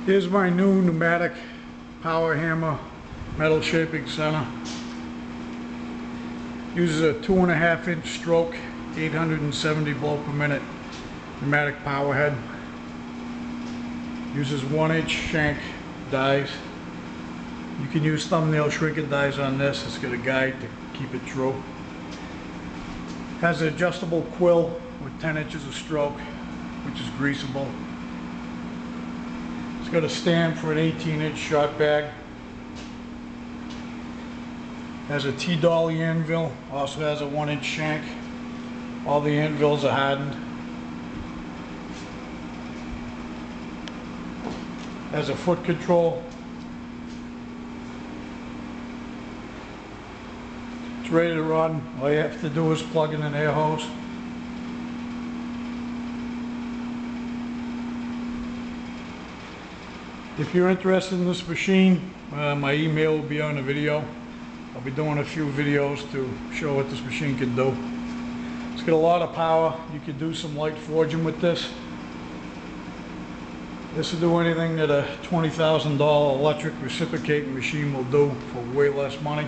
Here's my new pneumatic power hammer metal shaping center. Uses a 2.5 inch stroke, 870 blow per minute pneumatic power head. Uses 1 inch shank dies. You can use thumbnail shrinking dies on this. It's got a guide to keep it true. Has an adjustable quill with 10 inches of stroke, which is greasable. It's got a stand for an 18-inch shot bag. Has a T-dolly anvil, also has a 1 inch shank. All the anvils are hardened. Has a foot control. It's ready to run. All you have to do is plug in an air hose. If you're interested in this machine, my email will be on the video. I'll be doing a few videos to show what this machine can do. It's got a lot of power. You can do some light forging with this. This will do anything that a $20,000 electric reciprocating machine will do for way less money.